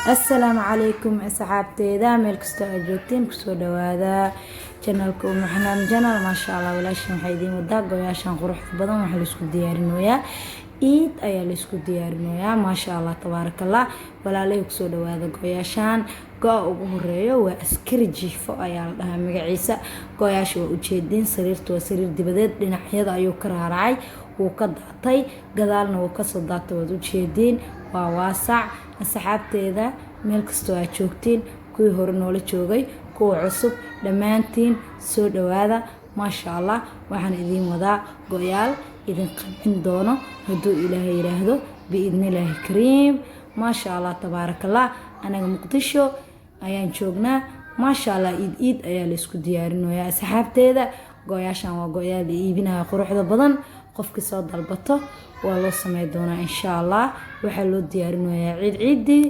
السلام عليكم أصحابتي ميل كستو أجوتين كسو دوادا جنالكو محنان جنال ما شاء الله ولاشين حيدين وداق وياشان قروح بدن وحل اسكو ديارينويا إيد أيا لسكو ديارينويا ما شاء الله تبارك الله ولا ليه كسو دوادا قوياشان قو هريو واسكري جيفو أيا لها مقعيسا قوياش ووجهدين سريرتو وسرير دبادات لنحيض أيو كرارعي وكدعطي قدالنا وكسدات ووجهدين وواسع asxaabteeda meel kastoo aad joogtiin kuwii hore noola joogay kuwa cusub dhammaantiin soo dhawaada maasha allah waxaan idiin wadaa go'yaal idin qancin doono hadduu ilaahay yiraahdo biidnillaahi kariim maasha allah tabaarakallah anaga muqdisho ayaan joognaa maasha allah iid ayaa la isku diyaarinayaa asxaabteeda go'yaashan waa go'yaal la iibinayo quruxda badan qofkii soo dalbato waa loo sameey doonaa insha allah waxaa loo diyaarinayaa ciidii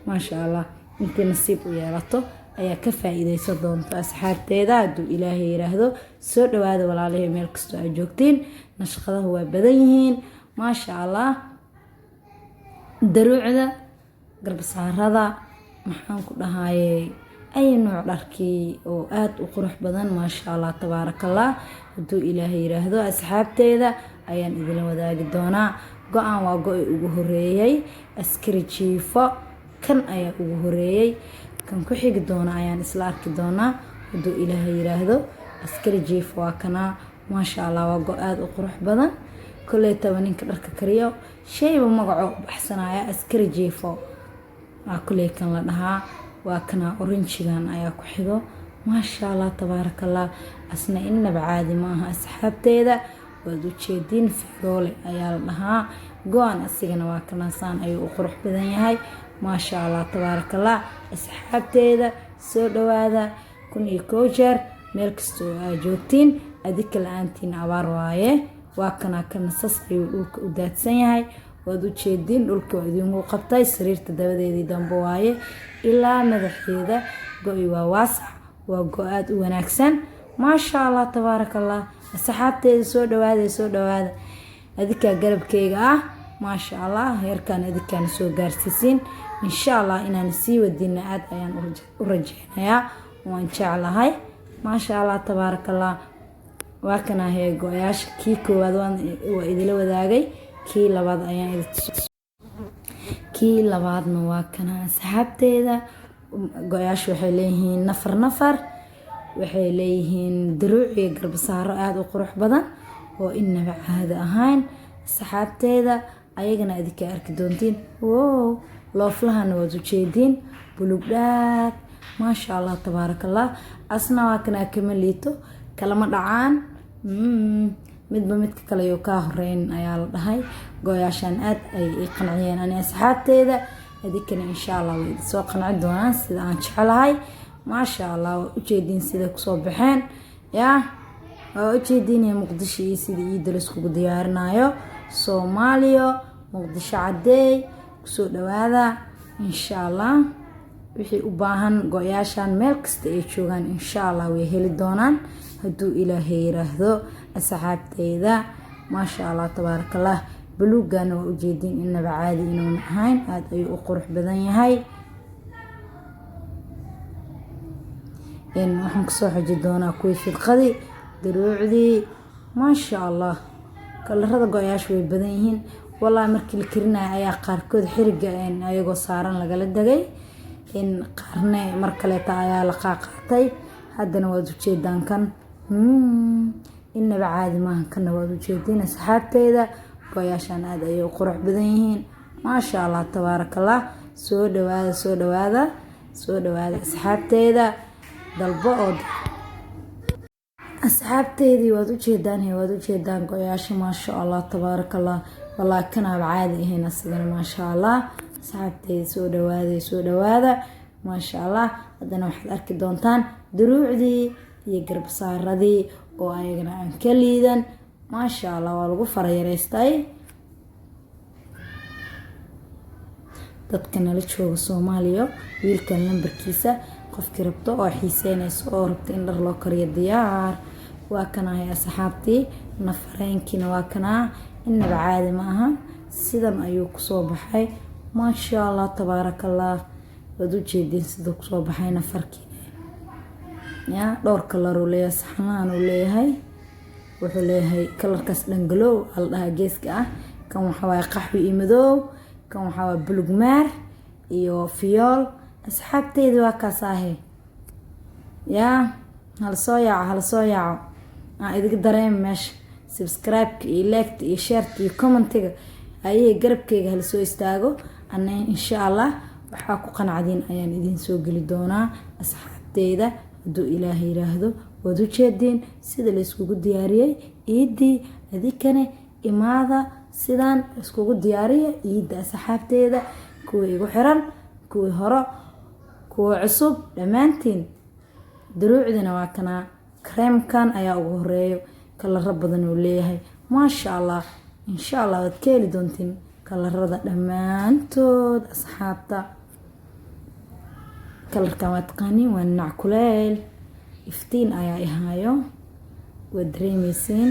maasha allah intii nasiib u yeelato ayaa ka faa'iideysan doonta asxaabteeda hadduu ilaahay yiraahdo soo dhawaada walaalahay meel kastoo aad joogtiin nashqadaha waa badan yihiin maasha allah daruucda garbasaarada maxaan ku dhahayay ay nooc dharkii oo aad u qurux badan maasha allah tabaarakallah hadduu ilaahay yiraahdo asxaabteeda ayaan idin wadaagi doonaa go'aan waa go'ay ugu horeeyay askari jiifo kan ayaa ugu horeeyay kan ku xigi doona ayaan isla arki doonaa hadduu ilaahay yiraahdo askari jiifo waa kana maasha allah waa go' aad u qurux badan kulay tabaninka dharka kariyo shayba magaco baxsanaya askari jiifo waa kulay kan la dhahaa waa kana oranjigan ayaa ku xigo maasha allah tabaarakallah asna inaba caadi maaha asxaabteeda waad u jeedin firoole ayaa la dhahaa go'an asigana waa kanasaan ayuu u qurux badan yahay maasha allah tabaarakallah asxaabteeda soo dhawaada kun iyo koow jeer meel kastoo aad joogtiin adika la'aantiin abaar waaye waa kana kanasas ayuu dhulka u daadsan yahay waad u jeedin dhulka waa idinku qabtay sariirta dabadeedii dambe waaye ilaa madaxeeda go'i waa waasac waa go' aad u wanaagsan maasha allah tabaarakallah asxaabteeda soo dhawaada adika garabkeyga ah maasha allah heerkan adikaan soo gaarsiisin insha allah inaan sii wadina aad ayaan u rajeynayaa waan jeclahay maasha allah tabaarakallah waa kana hay go'yaasha kii koowaad waa idila wadaagay kii labaad ayaan kii labaadna waa kana asxaabteeda go'yaasha waxay leeyihiin nafar waxay leeyihiin daruuc iyo garbasaaro aad u qurux badan oo inaba caadi ahayn asxaabteeda ayagana adika arki doontiin wow looflahana waad u jeediin bulug dhaad maasha allah tabaarakallah asna waa kana kama liito kalama dhacaan midba midka kale oo ka horeyn ayaa la dhahay go'yaashan aad ay qanciyeen ani asxaabteeda adikana insha allah way soo qanci doonaan sida aan jecelahay maasha allah u jeedin sida ku soo baxeen u jeedin muqdisho iyo sida iida la isku diyaarinayo Soomaaliya muqdisho cadeey kusoo dhawaada insha allah wixii u baahan go'yaashan meel kasta ay joogaan insha allah way heli doonaan hadduu ilaahay yiraahdo asxaabteeda maasha allah tabaarakallah buluugana waa u jeedin inaba caadi inuu ahayn aad ayuu u qurux badan yahay waxaan kusoo xoji doonaa kuwii fidqadii daruucdii maasha allah kalarada go'yaasha way badan yihiin wallahi markii la karinayo ayaa qaarkood xiriga ayagoo saaran lagala dagay qaarne mar kaleeta ayaa la qaaqaatay haddana waad u jeedaan kan inaba caadi maaha kana waad u jeedin asxaabteeda go'yaashan aad ayay u qurux badan yihiin maasha allah tabaarakallah soo dhawaada asxaabteeda dalbo oo asxaabteedii waad u jeedaan go'yaasha maasha allah tabaarakallah wallahi kana caadi ahayn asigana maasha allah asxaabteedii soo dhawaada maasha allah haddana waxaad arki doontaan daruucdii iyo garbasaaradii oo ayagana aan ka liidan maasha allah waa lagu farayareystay dadka nala jooga Soomaaliya wiilkan lambarkiisa qofkii rabto oo xiiseynayso oo rabto in dhar loo kariyo diyaar waa kana hay asxaabtii nafareenkina waa kana inaba caadi ma aha sidan ayuu ku soo baxay ما شاء الله تبارك الله ودو جيدين سيدو كسو بحينا فركي يا دور كلر وليه سحنان وليه هاي wuxuu leeyahay kalarkaas dhangalow aldaha geeska ah kan waxa way qaxwi iyo madow kan waxa way bulug maar iyo fiyool asxaabteedu waa kaasaahe yaa hal soo yaaco aan idiga dareem meesha subscribe iyo like iyo share iyo comment-ga ayay garabkayga hal soo istaago ana insha Allah waxa ku qanacdin ayaan idin soo gali doonaa asxaabteeda haduu Ilaahay yiraahdo wadu jeedin sida la iskugu diyaariyay iidi adikane imaada sidaan iskugu diyaariyay iida asxaabteeda kuwa igu xiran kuwa horo kuwa cusub dhamaantiin duruucdina waa kana cream-kan ayaa ugu horeeyo kalar badan oo leeyahay ma sha Allah insha Allah wad keeli doontiin kalarada dhamaantood asxaabta kalarkan waa taqaaniin waa nac kuleel iftiin ayaa ihaayo wad dareemaysiin